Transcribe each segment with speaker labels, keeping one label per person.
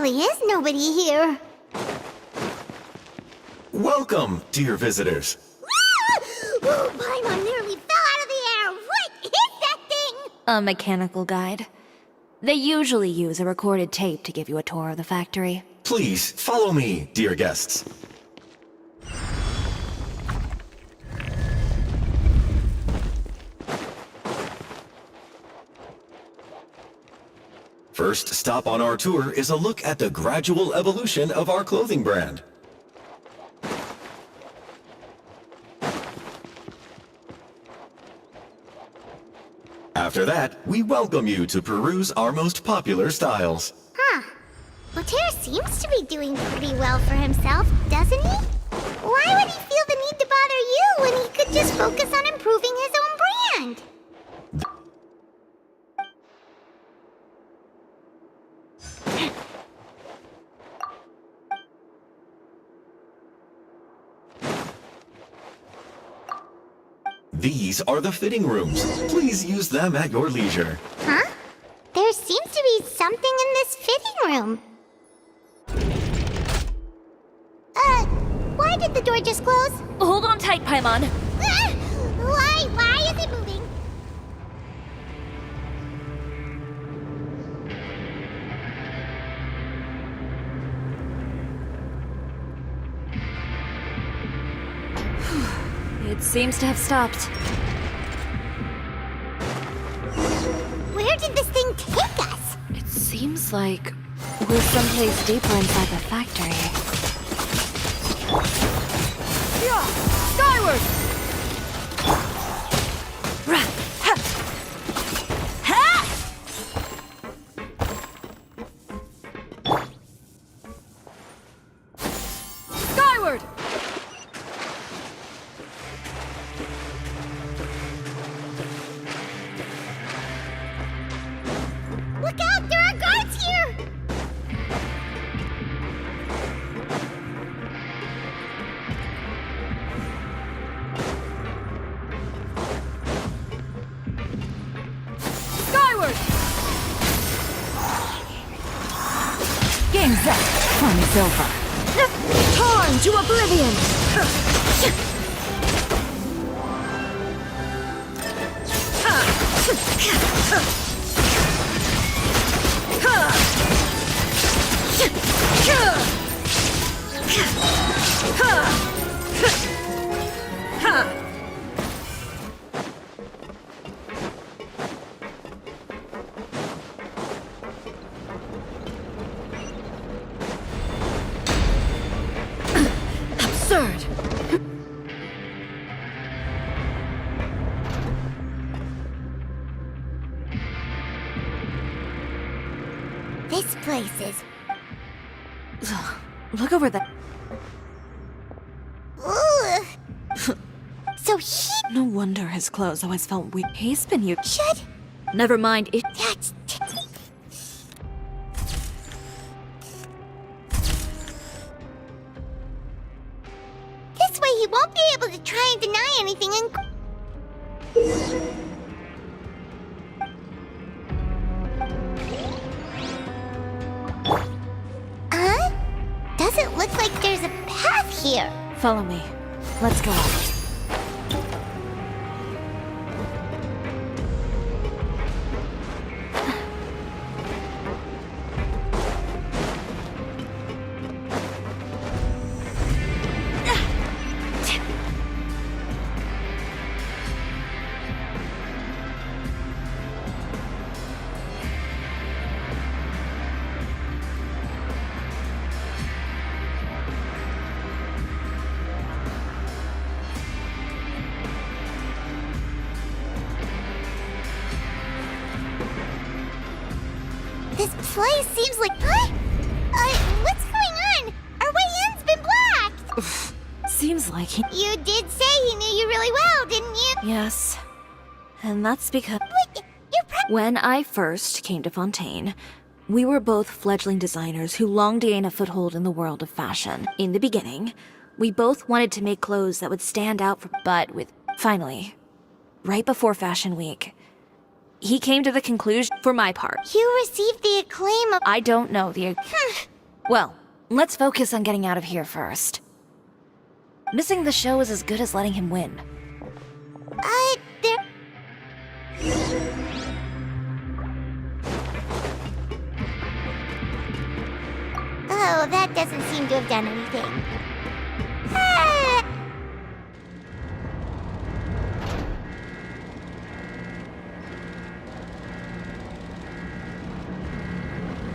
Speaker 1: really is nobody here.
Speaker 2: Welcome, dear visitors.
Speaker 1: Oh, Paimon nearly fell out of the air. What is that thing?
Speaker 3: A mechanical guide. They usually use a recorded tape to give you a tour of the factory.
Speaker 2: Please, follow me, dear guests. First stop on our tour is a look at the gradual evolution of our clothing brand. After that, we welcome you to peruse our most popular styles.
Speaker 1: Huh. Later seems to be doing pretty well for himself, doesn't he? Why would he feel the need to bother you when he could just focus on improving his own brand?
Speaker 2: These are the fitting rooms. Please use them at your leisure.
Speaker 1: Huh? There seems to be something in this fitting room. Why did the door just close?
Speaker 3: Hold on tight, Paimon.
Speaker 1: Why is it moving?
Speaker 3: It seems to have stopped.
Speaker 1: Where did this thing take us?
Speaker 3: It seems like we're someplace deeper inside the factory. Yeah! Skyward! Rah! Ha! Ha! Skyward!
Speaker 1: Look out! There are guards here!
Speaker 3: Skyward! Game's up. Fun's over. Torn to oblivion! Absurd!
Speaker 1: This place is...
Speaker 3: Look over there.
Speaker 1: Ugh. So he...
Speaker 3: No wonder his clothes always felt weak. He's been you.
Speaker 1: should...
Speaker 3: Never mind.
Speaker 1: That's... This way he won't be able to try and deny anything and... Huh? Doesn't look like there's a path here.
Speaker 3: Follow me. Let's go.
Speaker 1: This place seems like... Huh? What's going on? Our way in's been blocked!
Speaker 3: Seems like he...
Speaker 1: You did say he knew you really well, didn't you?
Speaker 3: Yes. And that's because...
Speaker 1: Wait,
Speaker 3: when I first came to Fontaine, we were both fledgling designers who longed to gain a foothold in the world of fashion. In the beginning, we both wanted to make clothes that would stand out for... But with... Finally, right before Fashion Week, he came to the conclusion, for my part.
Speaker 1: You received the acclaim of...
Speaker 3: I don't know the... Well, let's focus on getting out of here first. Missing the show is as good as letting him win.
Speaker 1: There... Oh, that doesn't seem to have done anything. Ah!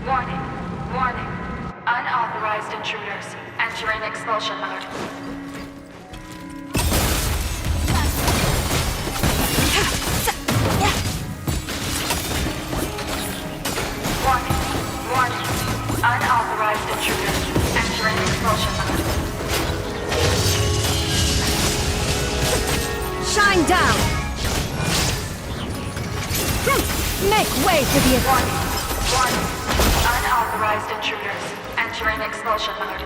Speaker 4: Warning. Warning. Unauthorized intruders entering expulsion mode. Warning. Warning. Unauthorized intruders entering expulsion mode.
Speaker 5: Shine down! Make way for the...
Speaker 4: Warning. Warning. Unauthorized intruders entering expulsion mode.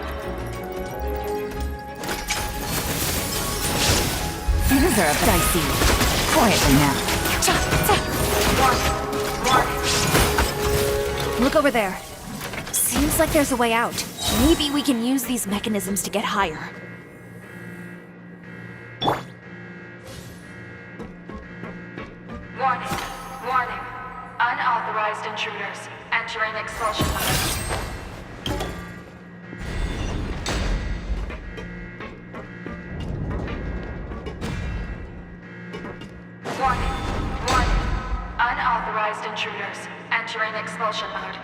Speaker 5: Things are dicey. Quietly now.
Speaker 4: Warning. Warning.
Speaker 3: Look over there. Seems like there's a way out. Maybe we can use these mechanisms to get higher.
Speaker 4: Warning. Warning. Unauthorized intruders entering expulsion mode. Warning. Warning. Unauthorized intruders entering expulsion mode.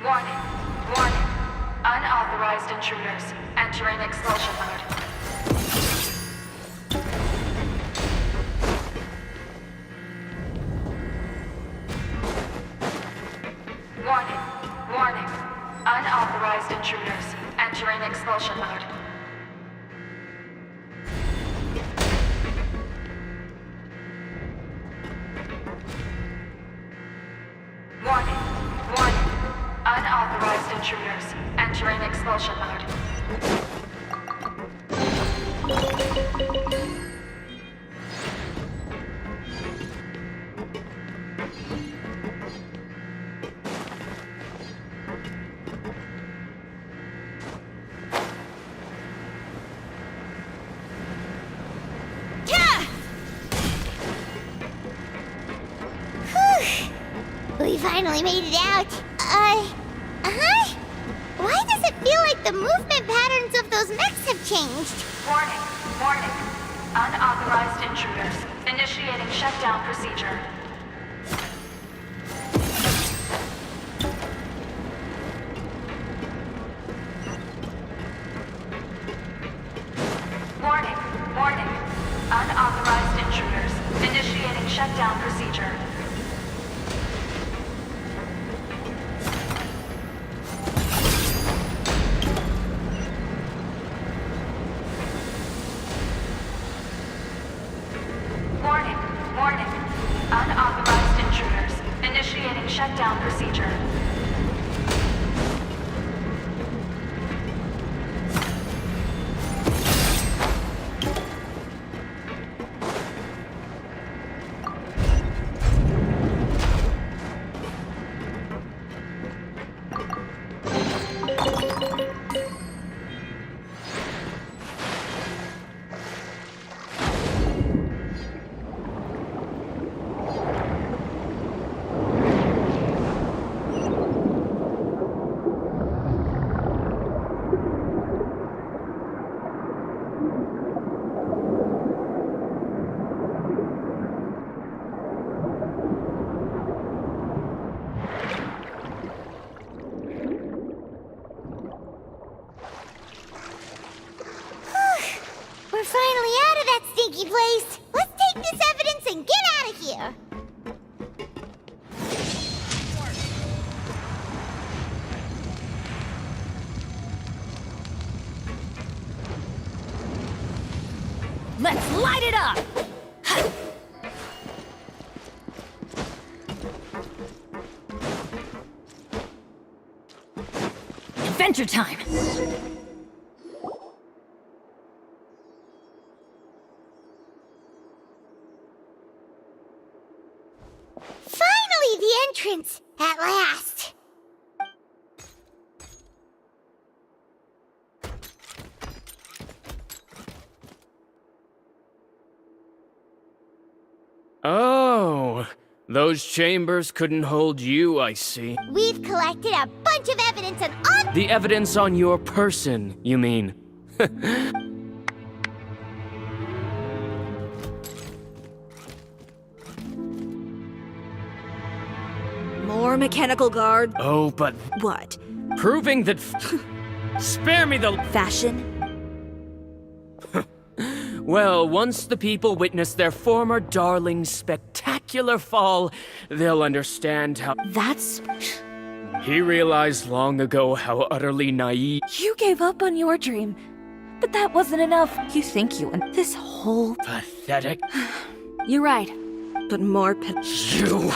Speaker 4: Warning. Warning. Unauthorized intruders entering expulsion mode. Warning. Warning. Unauthorized intruders entering expulsion mode. Warning. Warning. Unauthorized intruders entering expulsion mode.
Speaker 1: We finally made it out. Huh? Why does it feel like the movement patterns of those mechs have changed?
Speaker 4: Warning. Warning. Unauthorized intruders initiating shutdown procedure. Warning. Warning. Unauthorized intruders initiating shutdown procedure. Warning. Warning. Unauthorized intruders initiating shutdown procedure.
Speaker 1: We're finally out of that stinky place. Let's take this evidence and get out of here.
Speaker 5: Let's light it up! Adventure time!
Speaker 1: at last.
Speaker 6: Oh, those chambers couldn't hold you, I see.
Speaker 1: We've collected a bunch of evidence on all...
Speaker 6: The evidence on your person, you mean?
Speaker 3: More mechanical guard.
Speaker 6: Oh, but
Speaker 3: What?
Speaker 6: proving that... Spare me the...
Speaker 3: Fashion?
Speaker 6: Well, once the people witness their former darling's spectacular fall, they'll understand how...
Speaker 3: That's...
Speaker 6: He realized long ago how utterly naive...
Speaker 3: You gave up on your dream. But that wasn't enough. You think you and this whole...
Speaker 6: Pathetic.
Speaker 3: You're right. But more
Speaker 6: You...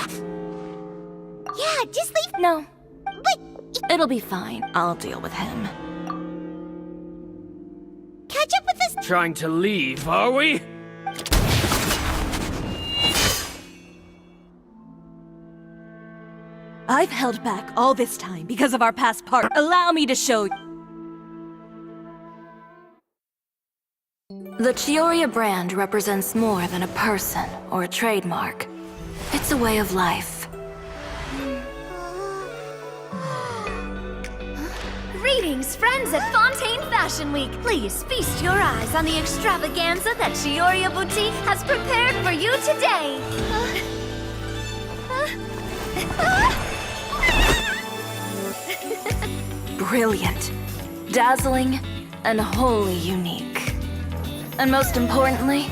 Speaker 1: Yeah, just leave...
Speaker 3: No.
Speaker 1: But
Speaker 3: It'll be fine. I'll deal with him.
Speaker 1: catch up with us...
Speaker 6: Trying to leave, are we?
Speaker 3: I've held back all this time because of our past part. Allow me to show you. The Chioria brand represents more than a person or a trademark. It's a way of life.
Speaker 7: Greetings, friends at Fontaine Fashion Week. Please feast your eyes on the extravaganza that Chioria Boutique has prepared for you today.
Speaker 3: Brilliant, dazzling, and wholly unique. And most importantly,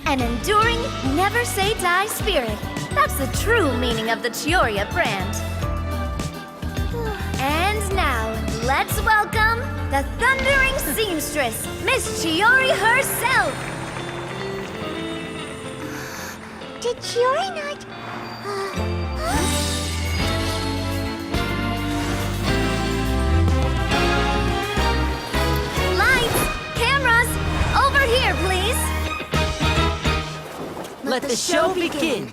Speaker 7: An enduring, never say die spirit. That's the true meaning of the Chioria brand. And now, let's welcome the thundering seamstress, Miss Chiori herself.
Speaker 1: Did Chiori not...
Speaker 7: Lights, cameras, over here, please.
Speaker 5: Let the show begin.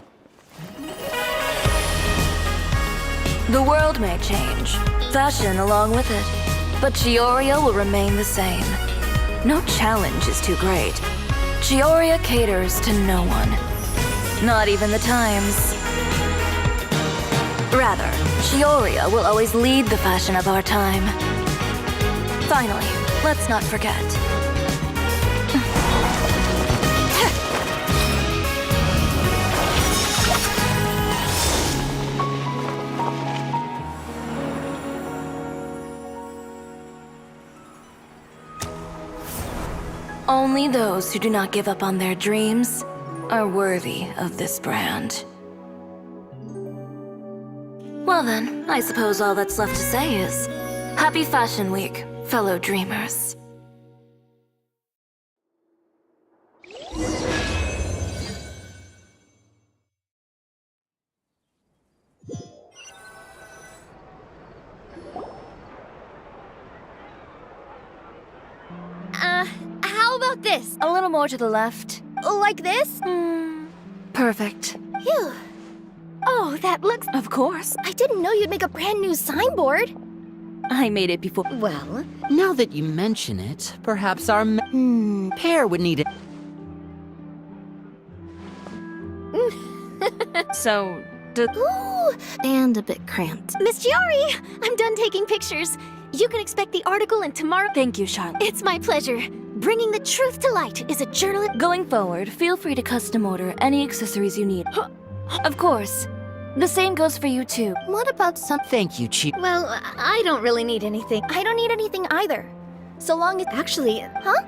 Speaker 3: the world may change, fashion along with it, but Chioria will remain the same. No challenge is too great. Chioria caters to no one. Not even the times. Rather, Chioria will always lead the fashion of our time. Finally, let's not forget. Only those who do not give up on their dreams are worthy of this brand. Well then, I suppose all that's left to say is, Happy Fashion Week, fellow dreamers.
Speaker 7: How about this?
Speaker 3: A little more to the left.
Speaker 7: Like this?
Speaker 3: Perfect.
Speaker 7: Phew. Oh, that looks...
Speaker 3: Of course.
Speaker 7: I didn't know you'd make a brand new signboard.
Speaker 3: I made it before.
Speaker 5: Well, now that you mention it, perhaps our pair would need it.
Speaker 3: So,
Speaker 7: Ooh, and a bit cramped. Miss Chiori, I'm done taking pictures. You can expect the article in tomorrow.
Speaker 3: thank you, Charlotte.
Speaker 7: It's my pleasure. Bringing the truth to light is a journalist.
Speaker 3: Going forward, feel free to custom order any accessories you need. Of course. The same goes for you too.
Speaker 7: What about some...
Speaker 5: Thank you, Chief.
Speaker 7: Well, I don't really need anything. I don't need anything either. So long as... Actually, huh?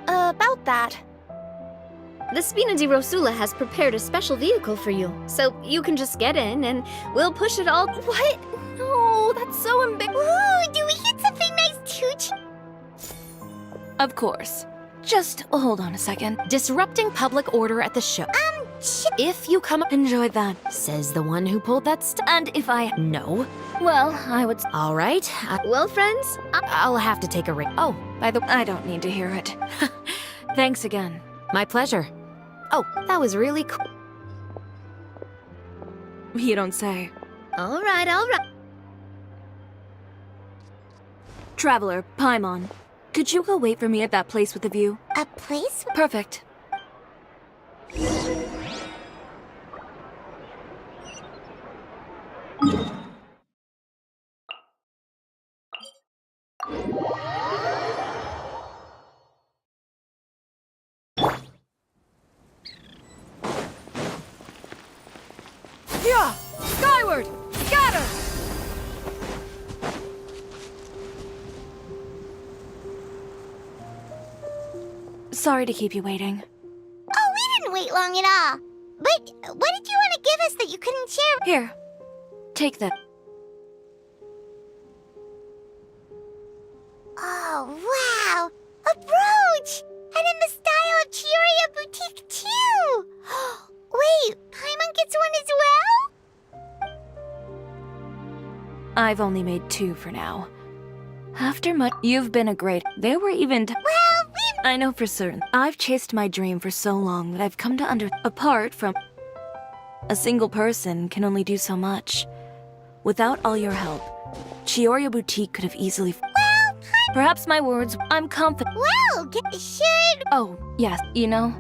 Speaker 7: About that. The Spina di Rosula has prepared a special vehicle for you. So you can just get in and we'll push it all... What? No, that's so embarrassing.
Speaker 1: Ooh, do we get something nice too?
Speaker 3: Of course. Just hold on a second.
Speaker 8: Disrupting public order at the show. If you come up,
Speaker 3: Enjoy that.
Speaker 8: says the one who pulled that stuff.
Speaker 3: And if I...
Speaker 8: No.
Speaker 3: Well, I would...
Speaker 8: All right.
Speaker 7: Well, friends,
Speaker 8: I'll have to take a break. Oh, by the
Speaker 3: I don't need to hear it. Thanks again.
Speaker 8: my pleasure. Oh, that was really cool.
Speaker 3: You don't say.
Speaker 7: All right, all right.
Speaker 3: Traveler, Paimon, could you go wait for me at that place with the view?
Speaker 1: A place?
Speaker 3: Perfect.
Speaker 8: Yeah! Skyward! Scatter!
Speaker 3: Sorry to keep you waiting.
Speaker 1: Oh, we didn't wait long at all. But what did you want to give us that you couldn't share?
Speaker 3: Here, take that.
Speaker 1: Oh, wow! A brooch! And in the style of Chioria Boutique, too! Wait, Paimon gets one as well?
Speaker 3: I've only made 2 for now. After much, you've been a great. There were even.
Speaker 1: Well,
Speaker 3: I know for certain. I've chased my dream for so long that I've come to apart from. A single person can only do so much. Without all your help, Chioria Boutique could have easily.
Speaker 1: Well,
Speaker 3: Perhaps my words. I'm confident.
Speaker 1: well, should...
Speaker 3: Oh, yes, you know.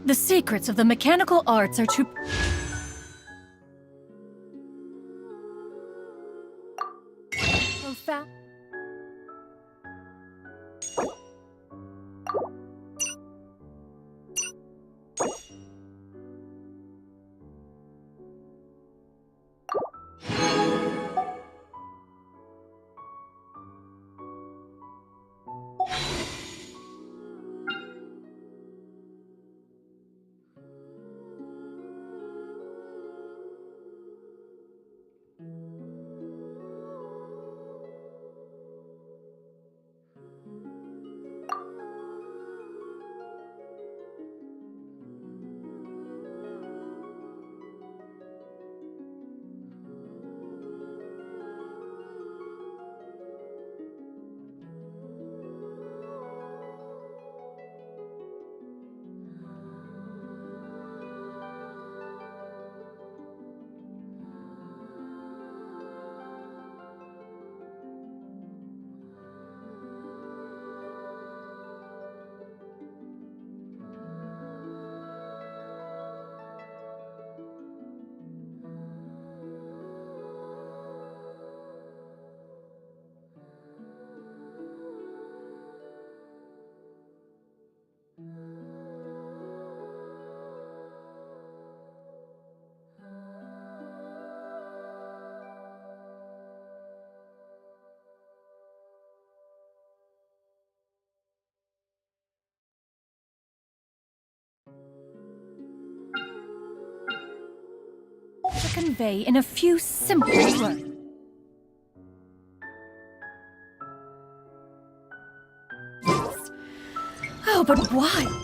Speaker 8: The secrets of the mechanical arts are too... profound. To convey in a few simple words. Oh, but why?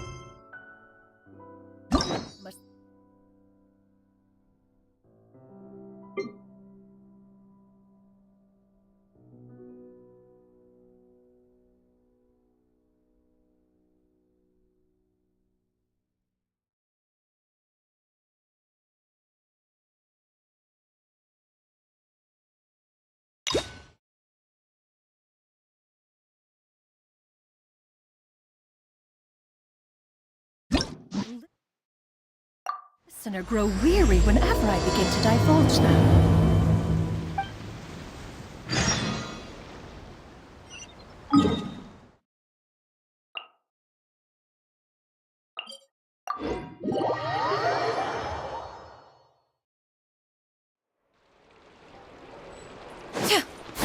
Speaker 8: listener grow weary whenever I begin to divulge them.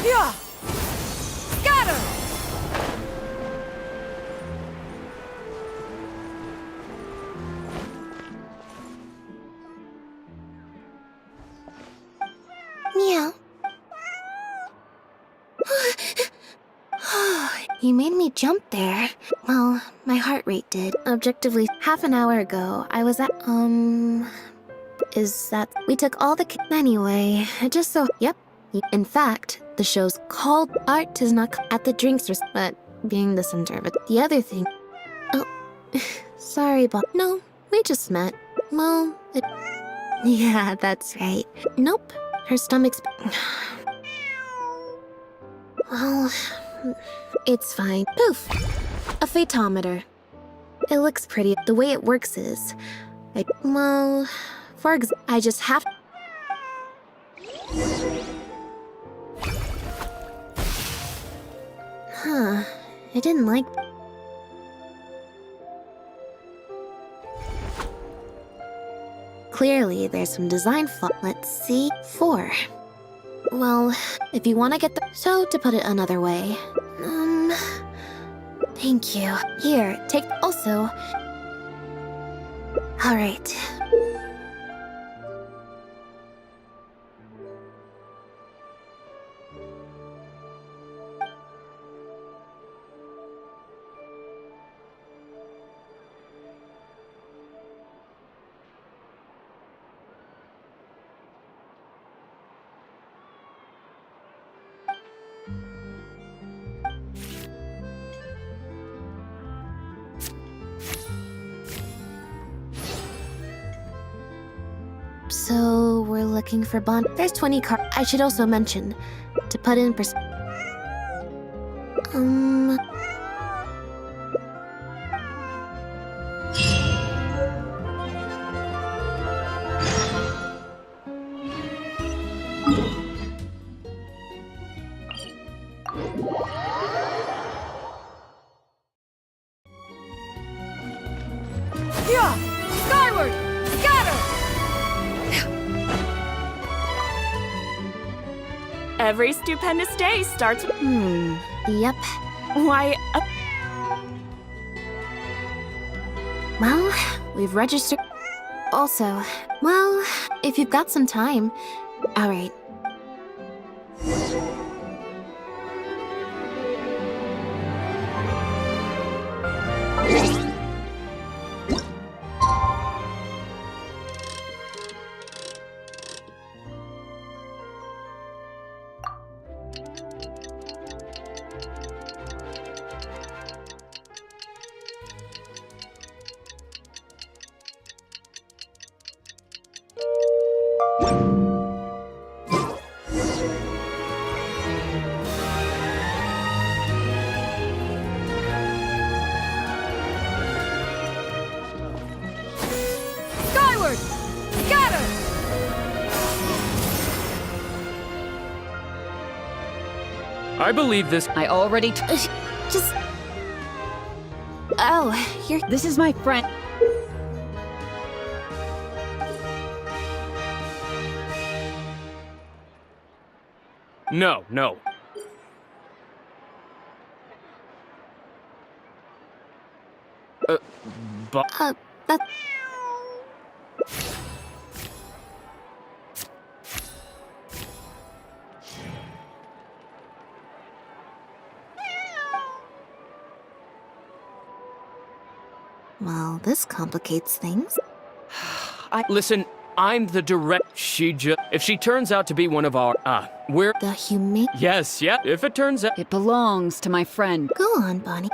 Speaker 8: Yeah! Scatter!
Speaker 1: Meow. You made me jump there. Well, my heart rate did. Objectively, half an hour ago, I was at, is that we took all the anyway, just so, yep. In fact, the show's called Art Does Not at the Drinks, but being the center of it. The other thing, oh, sorry, Bob. No, we just met. Well, yeah, that's right. Nope, her stomach's, well, it's fine. Poof, a photometer. It looks pretty. The way it works is, well, for example, I just have. Huh, I didn't like. Clearly, there's some design flaw. Let's see. 4. Well, if you want to get the. So, to put it another way. Thank you. Here, take. Also. Alright. So, we're looking for bond. There's 20 cards. I should also mention, to put in
Speaker 8: Yeah! Skyward! Scatter!
Speaker 9: Every stupendous day starts.
Speaker 1: Yep.
Speaker 9: Why?
Speaker 1: Well, we've registered. Also, well, if you've got some time. Alright.
Speaker 8: Skyward! Scatter!
Speaker 6: I believe this.
Speaker 7: I already.
Speaker 1: Just. Oh, you're.
Speaker 7: This is my friend.
Speaker 6: No, no. But
Speaker 1: That. Well, this complicates things.
Speaker 6: listen, I'm the direct. If she turns out to be one of our, we're.
Speaker 1: The humane.
Speaker 6: Yes, yeah. If it turns out.
Speaker 7: It belongs to my friend.
Speaker 1: Go on, Bonnie.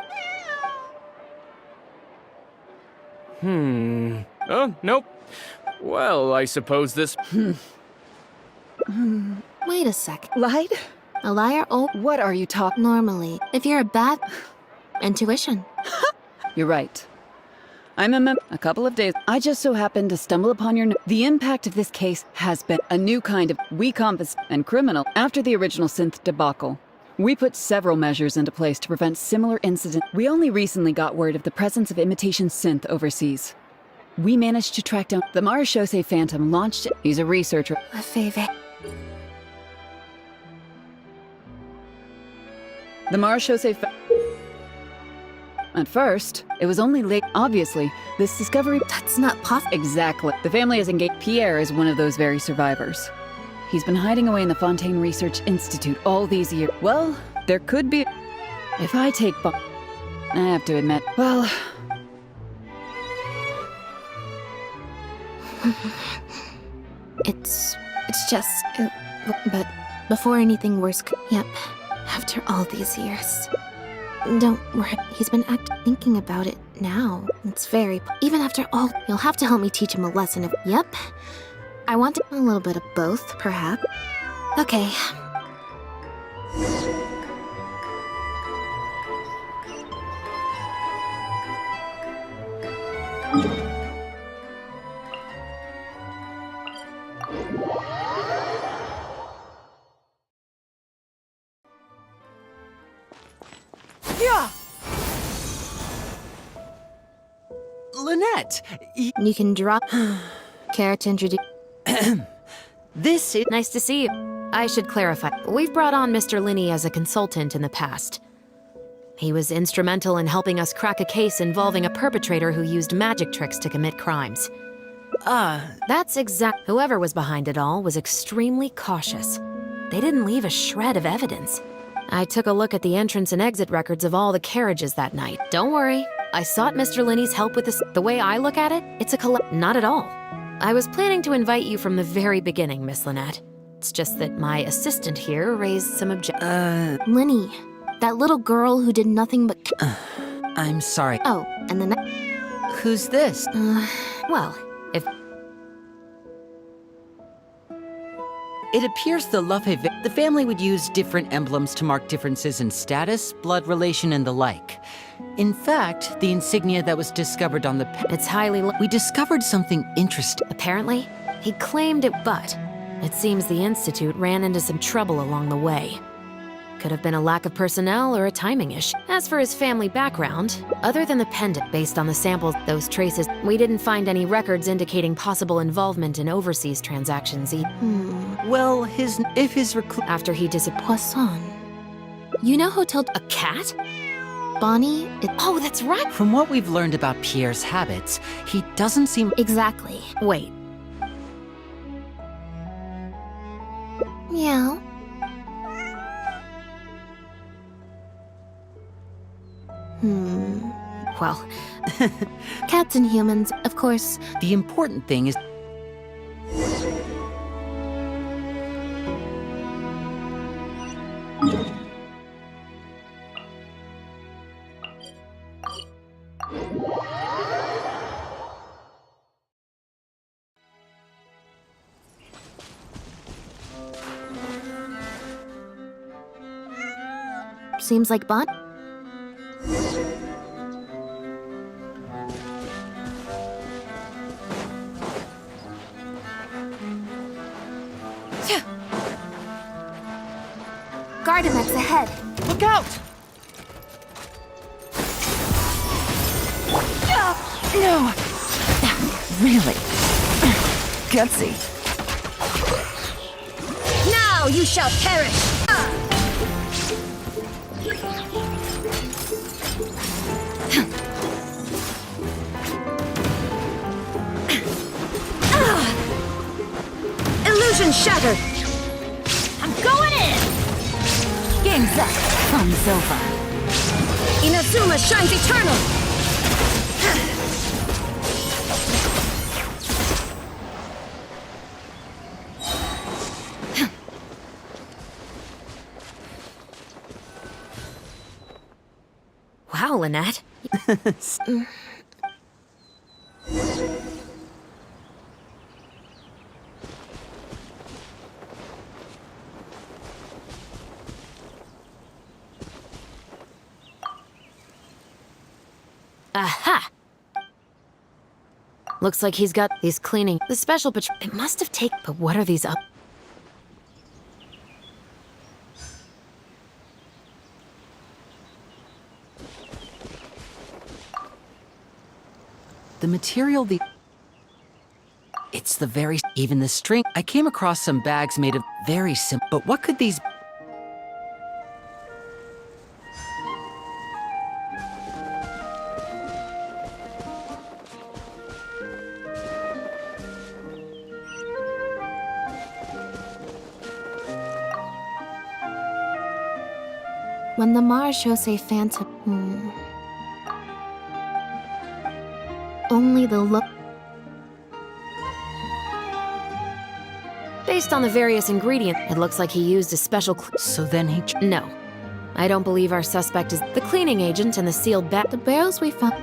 Speaker 6: Oh, nope. Well, I suppose this.
Speaker 1: Wait a sec.
Speaker 7: Lied?
Speaker 1: A liar? Oh,
Speaker 7: What are you talking?
Speaker 1: normally. If you're a bad. Intuition.
Speaker 7: You're right.
Speaker 10: I'm a couple of days. I just so happened to stumble upon your. The impact of this case has been a new kind of we-compass and criminal after the original synth debacle. We put several measures into place to prevent similar incidents. We only recently got word of the presence of imitation synth overseas. We managed to track down the Marashose Phantom launched. He's a researcher.
Speaker 1: A favor.
Speaker 10: The Marashose At first, it was only late. Obviously, this discovery.
Speaker 1: That's not possible.
Speaker 10: Exactly. The family has engaged. Pierre is one of those very survivors. He's been hiding away in the Fontaine Research Institute all these years. Well, there could be. If I take. I have to admit. Well.
Speaker 1: It's just. But before anything worse. Yep. After all these years. Don't worry. He's been thinking about it now. It's very. Even after all, you'll have to help me teach him a lesson of. Yep. I want a little bit of both, perhaps. Okay.
Speaker 5: Lynette!
Speaker 1: You can drop. Care to introduce?
Speaker 5: This is.
Speaker 8: Nice to see you. I should clarify. We've brought on Mr. Linney as a consultant in the past. He was instrumental in helping us crack a case involving a perpetrator who used magic tricks to commit crimes. That's exact. Whoever was behind it all was extremely cautious. They didn't leave a shred of evidence. I took a look at the entrance and exit records of all the carriages that night. Don't worry. I sought Mr. Linney's help with this. The way I look at it, it's a Not at all. I was planning to invite you from the very beginning, Miss Lynette. It's just that my assistant here raised some
Speaker 1: Linny, that little girl who did nothing but.
Speaker 5: I'm sorry.
Speaker 1: Oh, and then.
Speaker 5: Who's this?
Speaker 8: well, if
Speaker 5: It appears the family would use different emblems to mark differences in status, blood relation, and the like. In fact, the insignia that was discovered on the
Speaker 8: it's highly
Speaker 5: we discovered something interesting.
Speaker 8: apparently, he claimed it, but it seems the Institute ran into some trouble along the way. Could have been a lack of personnel or a timing issue. As for his family background, other than the pendant based on the samples, those traces, we didn't find any records indicating possible involvement in overseas transactions
Speaker 5: Well,
Speaker 8: after he disappeared.
Speaker 1: Poisson. You know Hotel.
Speaker 8: A cat?
Speaker 1: Bonnie?
Speaker 8: Oh, that's right!
Speaker 5: From what we've learned about Pierre's habits, he doesn't seem.
Speaker 1: Exactly.
Speaker 8: Wait,
Speaker 1: Meow.
Speaker 8: well,
Speaker 1: Cats and humans, of course.
Speaker 5: The important thing is.
Speaker 1: Seems like Bon. Gardamex ahead.
Speaker 5: Look out! No! Really? Gutsy.
Speaker 7: Now you shall perish! Illusion shattered! I'm going in! Game's up. Fun's over. Inazuma shines eternal!
Speaker 8: wow, Lynette. Aha! Looks like he's cleaning. The special patrol. It must have taken. But what are these up?
Speaker 5: The material, it's the very, even the string. I came across some bags made of very simple, but what could these?
Speaker 1: When the Mars shows a phantom, only the look.
Speaker 8: Based on the various ingredients, it looks like he used a special.
Speaker 5: So then he.
Speaker 8: No, I don't believe our suspect is the cleaning agent and the sealed bag.
Speaker 1: The barrels we found.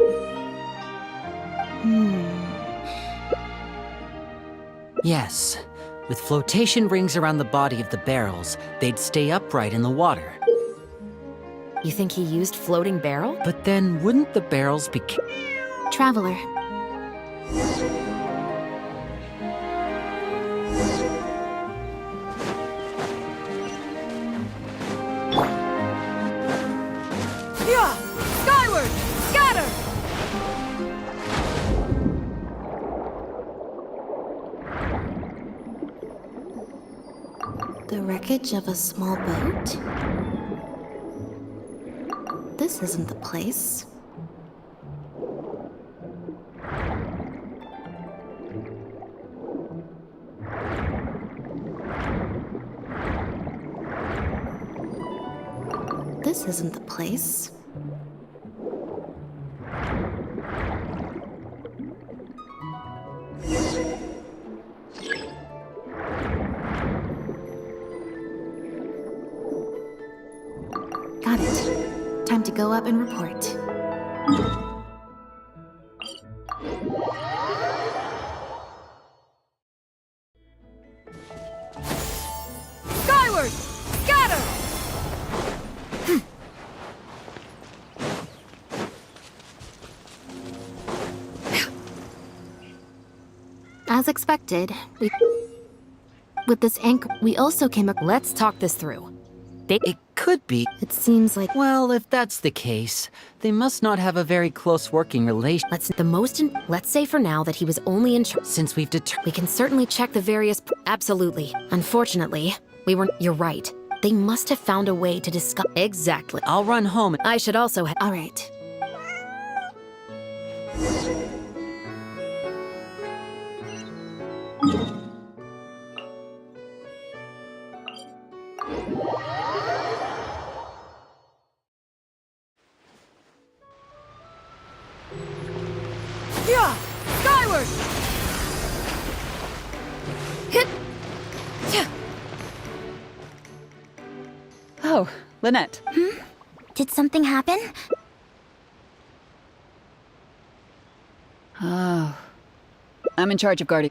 Speaker 5: Yes, with flotation rings around the body of the barrels, they'd stay upright in the water.
Speaker 8: You think he used floating barrel?
Speaker 5: But then, wouldn't the barrels be?
Speaker 1: Traveler.
Speaker 9: Skyward! Scatter!
Speaker 1: The wreckage of a small boat? This isn't the place. This isn't the place. Got it. Time to go up and report.
Speaker 9: Skyward! Scatter!
Speaker 1: As expected, with this anchor, we also came up.
Speaker 8: Let's talk this through.
Speaker 5: It could be.
Speaker 1: It seems like
Speaker 5: Well, if that's the case, they must not have a very close working relation.
Speaker 8: Let's say for now that he was only in charge.
Speaker 5: Since we've determined.
Speaker 8: We can certainly check the various. Absolutely. Unfortunately, we weren't. You're right. They must have found a way to discuss. Exactly.
Speaker 5: I'll run home.
Speaker 8: I should also.
Speaker 1: all right.
Speaker 9: Yeah! Skyward!
Speaker 10: Oh, Lynette.
Speaker 7: Did something happen?
Speaker 10: Oh. I'm in charge of guarding.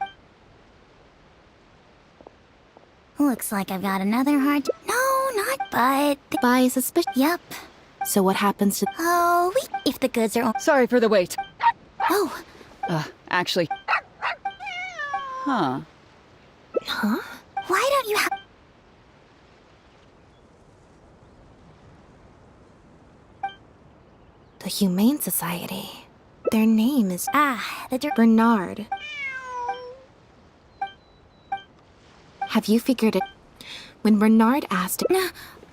Speaker 7: Looks like I've got another hard. No, not but.
Speaker 1: By suspicion.
Speaker 7: Yep.
Speaker 1: So what happens to?
Speaker 7: Oh, if the goods are.
Speaker 10: Sorry for the wait.
Speaker 7: Oh,
Speaker 10: Actually. Huh.
Speaker 1: Huh?
Speaker 7: why don't you have.
Speaker 1: The Humane Society. Their name is
Speaker 7: The
Speaker 1: Bernard. Have you figured it? When Bernard asked,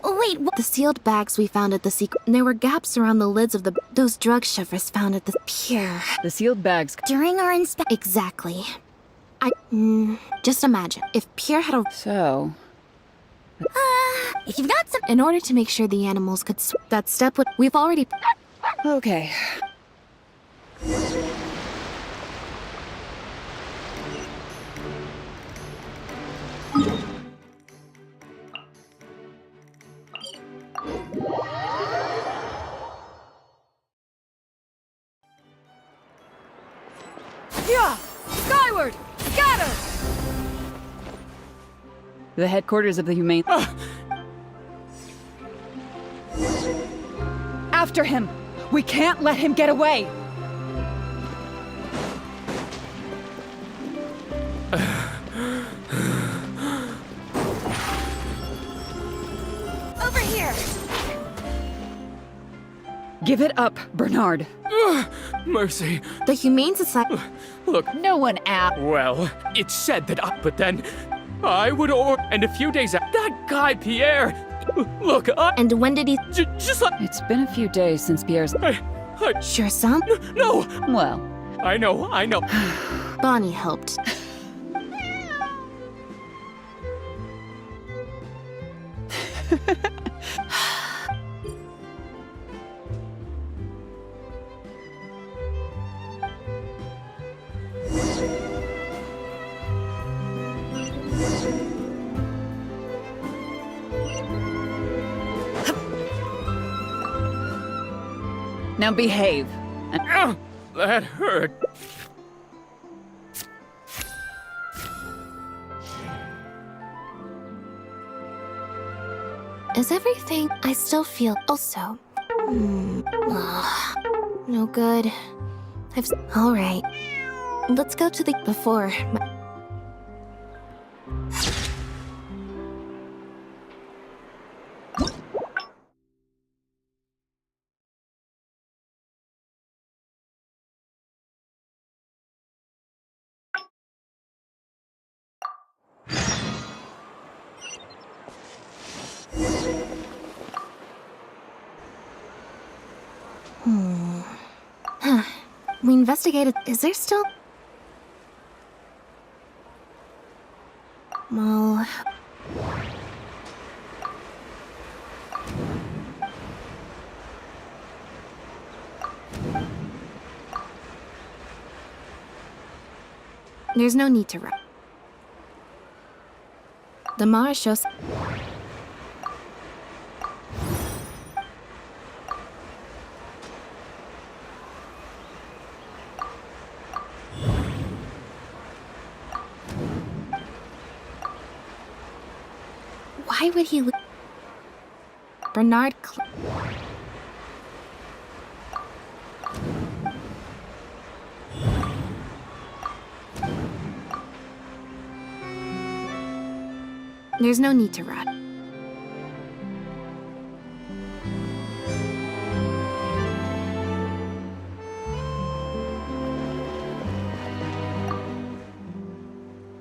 Speaker 7: Wait,
Speaker 1: the sealed bags we found at the secret, there were gaps around the lids of those drug shovers found at the pier.
Speaker 10: The sealed bags.
Speaker 7: during our inspection.
Speaker 1: Exactly. Just imagine if Pierre had a.
Speaker 10: So.
Speaker 7: If you've got some.
Speaker 1: In order to make sure the animals could that step would. We've already.
Speaker 10: Okay.
Speaker 9: Yeah! Skyward! Scatter!
Speaker 10: The headquarters of the Humane. After him! We can't let him get away! Give it up, Bernard.
Speaker 6: Mercy.
Speaker 1: The Humane Society.
Speaker 6: Look,
Speaker 9: No one asked.
Speaker 6: well, it's said that but then I would and a few days after, that guy Pierre. Look,
Speaker 1: And when did he?
Speaker 6: just like,
Speaker 10: It's been a few days since Pierre's.
Speaker 1: Sure, some.
Speaker 6: no,
Speaker 10: Well,
Speaker 6: I know.
Speaker 1: Bonnie helped.
Speaker 10: now behave.
Speaker 6: That hurt.
Speaker 1: Is everything I still feel also? No good. All right. Let's go to the before. We investigated. Is there still? Well. There's no need to run. The Mara shows. Why would he? Bernard. There's no need to run.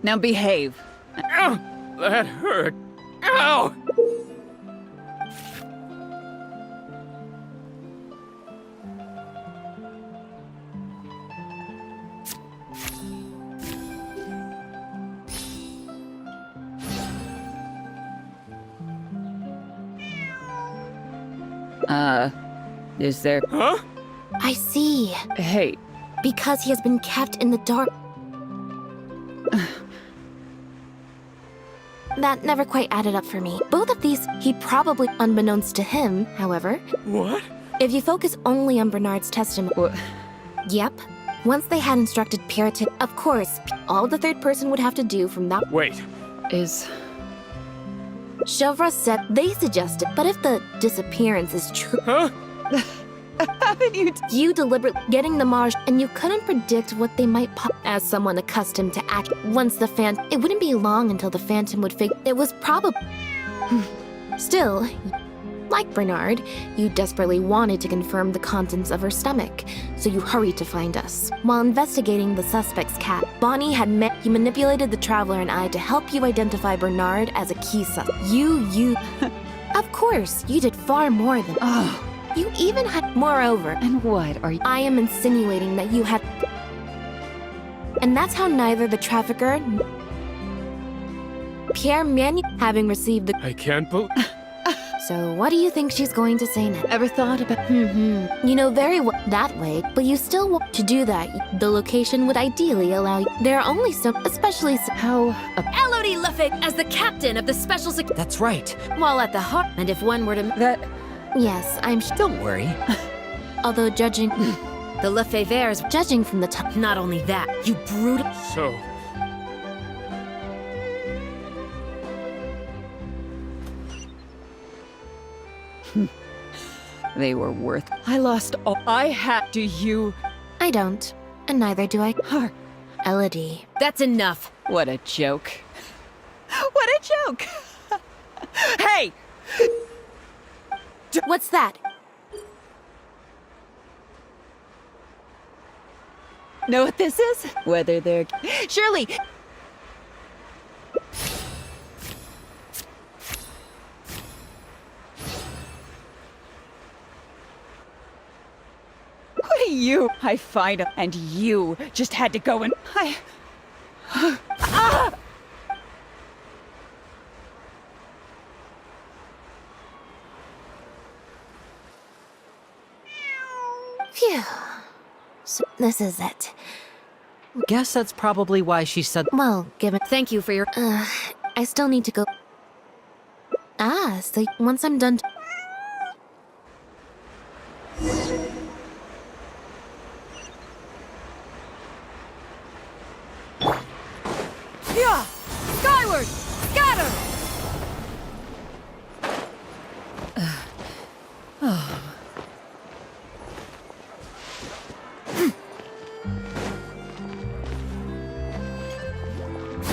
Speaker 10: Now behave.
Speaker 6: Ow! That hurt. Ow!
Speaker 10: Is there.
Speaker 6: Huh?
Speaker 1: I see.
Speaker 10: Hey,
Speaker 1: Because he has been kept in the dark. That never quite added up for me. Both of these, he probably, unbeknownst to him, however.
Speaker 6: What?
Speaker 1: If you focus only on Bernard's testimony.
Speaker 10: what?
Speaker 1: Yep. Once they had instructed Pierre to, of course, all the third person would have to do from that.
Speaker 6: Wait.
Speaker 10: Is.
Speaker 1: Chevra said they suggested, but if the disappearance is true,
Speaker 6: Huh?
Speaker 10: Haven't you.
Speaker 1: you deliberately getting the Maj, and you couldn't predict what they might pop. As someone accustomed to act, once the it wouldn't be long until the Phantom would figure it was probably. Still, like Bernard, you desperately wanted to confirm the contents of her stomach, so you hurried to find us. While investigating the suspect's cat, Bonnie had you manipulated the Traveler and I to help you identify Bernard as a key suspect. You. Of course, you did far more than.
Speaker 10: Oh,
Speaker 1: You even had. Moreover,
Speaker 10: and what are you.
Speaker 1: I am insinuating that you had. And that's how neither the trafficker. Pierre having received the.
Speaker 6: I can't believe.
Speaker 1: So, what do you think she's going to say next?
Speaker 10: Ever thought about.
Speaker 1: You know very well that way, but you still want to do that. The location would ideally allow you. There are only some, especially some.
Speaker 10: How.
Speaker 8: Elodie Lefebvre as the captain of the special
Speaker 5: That's right.
Speaker 8: while at the heart. And if one were to.
Speaker 10: That.
Speaker 1: Yes, I'm
Speaker 5: Don't worry.
Speaker 1: Although judging.
Speaker 8: The Lefebvres.
Speaker 1: Judging from the top.
Speaker 8: Not only that, you brutal.
Speaker 6: So,
Speaker 10: They were worth. I lost all I had. Do you.
Speaker 1: I don't. And neither do I.
Speaker 10: Har.
Speaker 1: Elodie.
Speaker 8: That's enough.
Speaker 10: What a joke. What a joke! Hey!
Speaker 1: What's that?
Speaker 10: Know what this is? Whether they're... Shirley! What are you? I find him, and you just had to go and...
Speaker 1: Phew. So this is it.
Speaker 5: Guess that's probably why she said.
Speaker 1: Well, given.
Speaker 8: Thank you for your.
Speaker 1: I still need to go. So once I'm done.
Speaker 9: Yeah! Skyward! Scatter!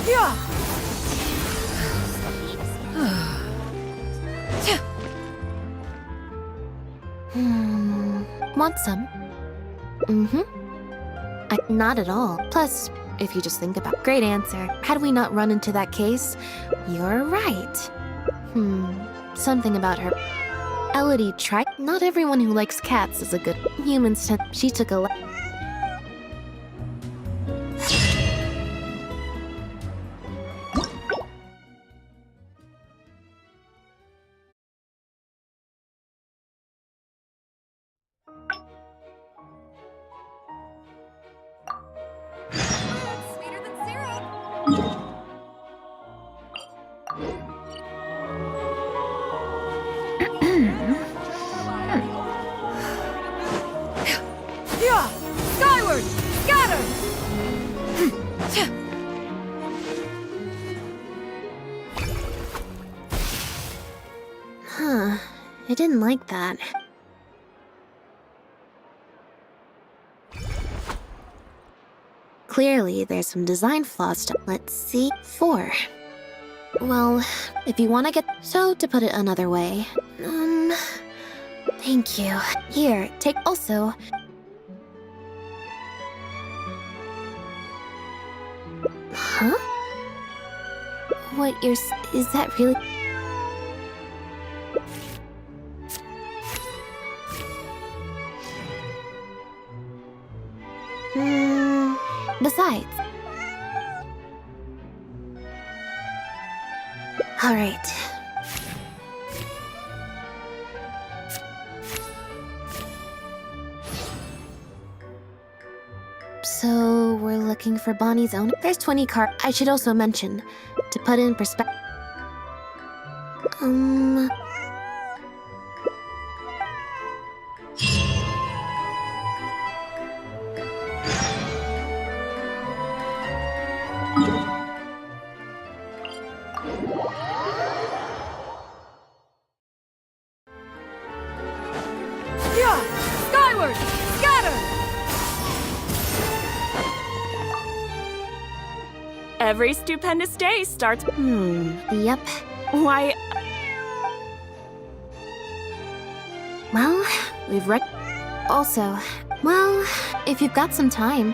Speaker 9: Yeah!
Speaker 1: Want some? Not at all. Plus, if you just think about great answer. Had we not run into that case, you're right. Something about her. Elodie tried. Not everyone who likes cats is a good humans. She took a.
Speaker 9: Sweeter than syrup! Yeah! Skyward! Scatter!
Speaker 1: I didn't like that. Clearly, there's some design flaws to. Let's see. 4. Well, if you want to get. So, to put it another way. Thank you. Here, take. Also. Huh? What you're. Is that really. Besides. All right. So we're looking for Bonnie's own. There's 20 cards. I should also mention, to put in perspective.
Speaker 9: Yeah! Skyward! Scatter!
Speaker 11: Every stupendous day starts.
Speaker 1: Yep.
Speaker 11: Why?
Speaker 1: Well, we've read. Also, well, if you've got some time.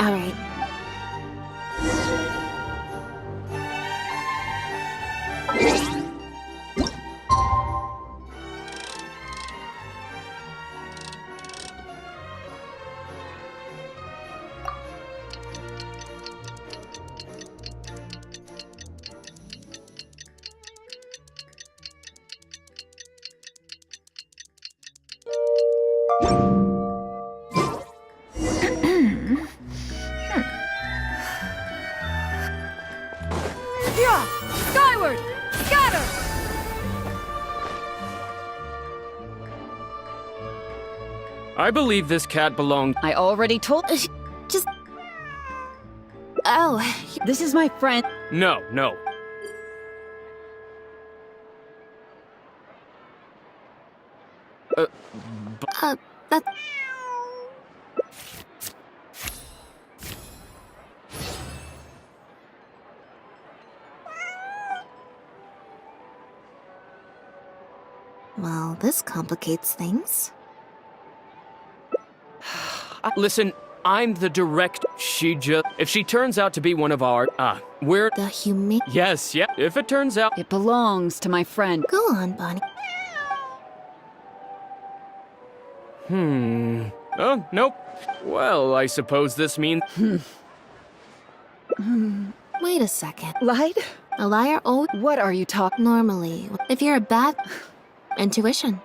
Speaker 1: All right.
Speaker 9: Yeah! Skyward! Scatter!
Speaker 6: I believe this cat belonged.
Speaker 10: I already told...
Speaker 1: Just. Oh,
Speaker 10: This is my friend.
Speaker 6: No, no.
Speaker 1: that. Well, this complicates things.
Speaker 6: Listen, I'm the direct. If she turns out to be one of our, we're.
Speaker 1: The humane.
Speaker 6: Yes, yeah. If it turns out.
Speaker 10: It belongs to my friend.
Speaker 1: Go on, Bonnie.
Speaker 6: Oh, nope. Well, I suppose this means.
Speaker 1: Wait a second.
Speaker 10: Lied?
Speaker 1: A liar always.
Speaker 10: What are you talking?
Speaker 1: Normally, if you're a bad. Intuition.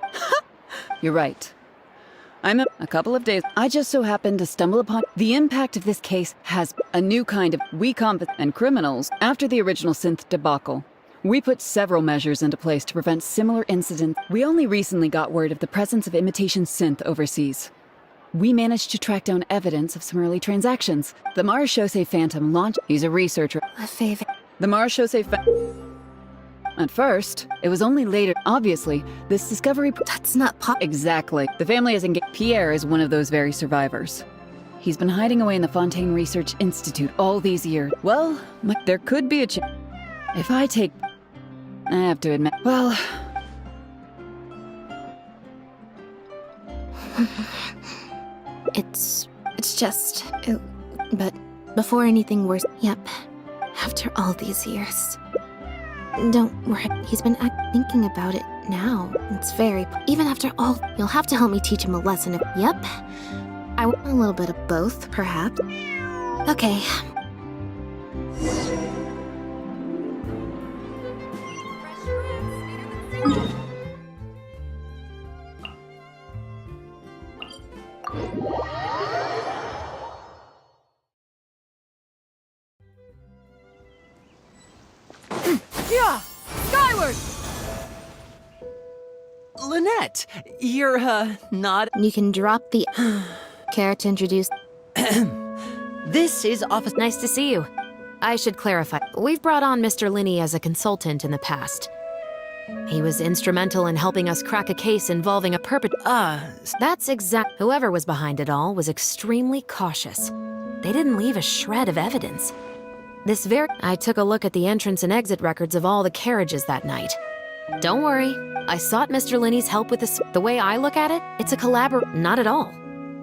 Speaker 10: You're right. A couple of days. I just so happened to stumble upon the impact of this case has a new kind of and criminals. After the original synth debacle, we put several measures into place to prevent similar incidents. We only recently got word of the presence of imitation synth overseas. We managed to track down evidence of some early transactions. The Marechaussee Phantom launched. He's a researcher.
Speaker 1: A favor.
Speaker 10: The Marechaussee At first, it was only later. Obviously, this discovery.
Speaker 1: That's not
Speaker 10: Exactly. The family is engaged. Pierre is one of those very survivors. He's been hiding away in the Fontaine Research Institute all these years. Well, there could be a chance. If I take. I have to admit. Well.
Speaker 1: It's just. But before anything worse. Yep. After all these years. Don't worry. He's been thinking about it now. It's very. Even after all, you'll have to help me teach him a lesson. Yep. I want a little bit of both, perhaps. Okay.
Speaker 9: Yeah! Skyward!
Speaker 5: Lynette, you're, not.
Speaker 1: You can drop the. Care to introduce.
Speaker 5: This is Office.
Speaker 8: Nice to see you. I should clarify. We've brought on Mr. Linney as a consultant in the past. He was instrumental in helping us crack a case involving a That's exact. Whoever was behind it all was extremely cautious. They didn't leave a shred of evidence. I took a look at the entrance and exit records of all the carriages that night. Don't worry, I sought Mr. Linney's help with this. The way I look at it, it's a Not at all.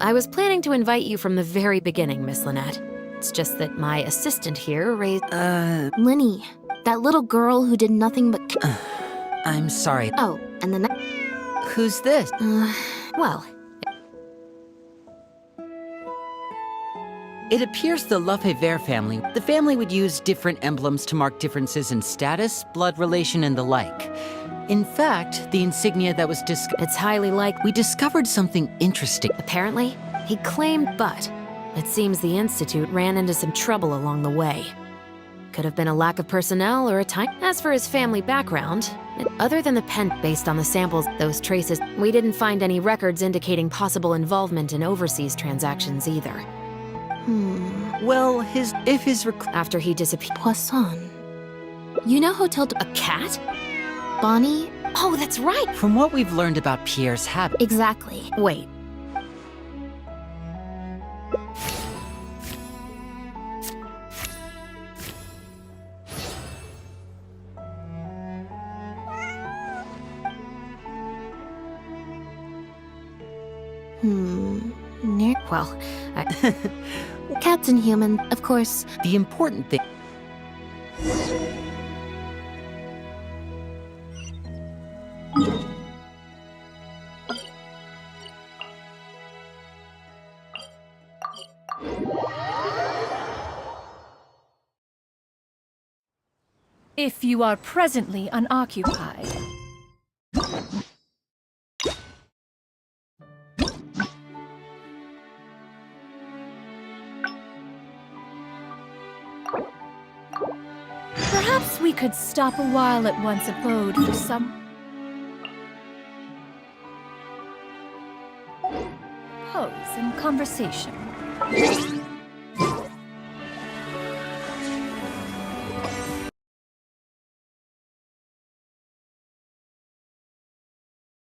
Speaker 8: I was planning to invite you from the very beginning, Miss Lynette. It's just that my assistant here raised.
Speaker 1: Linny, that little girl who did nothing but.
Speaker 5: I'm sorry.
Speaker 1: Oh, and then.
Speaker 5: Who's this?
Speaker 1: Well.
Speaker 5: It appears the Lefebvre family. The family would use different emblems to mark differences in status, blood relation, and the like. In fact, the insignia that was
Speaker 8: It's highly likely.
Speaker 5: We discovered something interesting.
Speaker 8: Apparently, he claimed, but it seems the Institute ran into some trouble along the way. Could have been a lack of personnel or a time. As for his family background, other than the pen based on the samples, those traces, we didn't find any records indicating possible involvement in overseas transactions either.
Speaker 5: Well,
Speaker 8: after he disappeared.
Speaker 1: Poisson. You know Hotel.
Speaker 8: A cat?
Speaker 1: Bonnie?
Speaker 8: Oh, that's right!
Speaker 5: From what we've learned about Pierre's habit.
Speaker 1: Exactly.
Speaker 8: Wait. Well,
Speaker 1: Cats and human, of course.
Speaker 5: The important thing.
Speaker 9: If you are presently unoccupied. Perhaps we could stop a while at one's abode for some pose and conversation.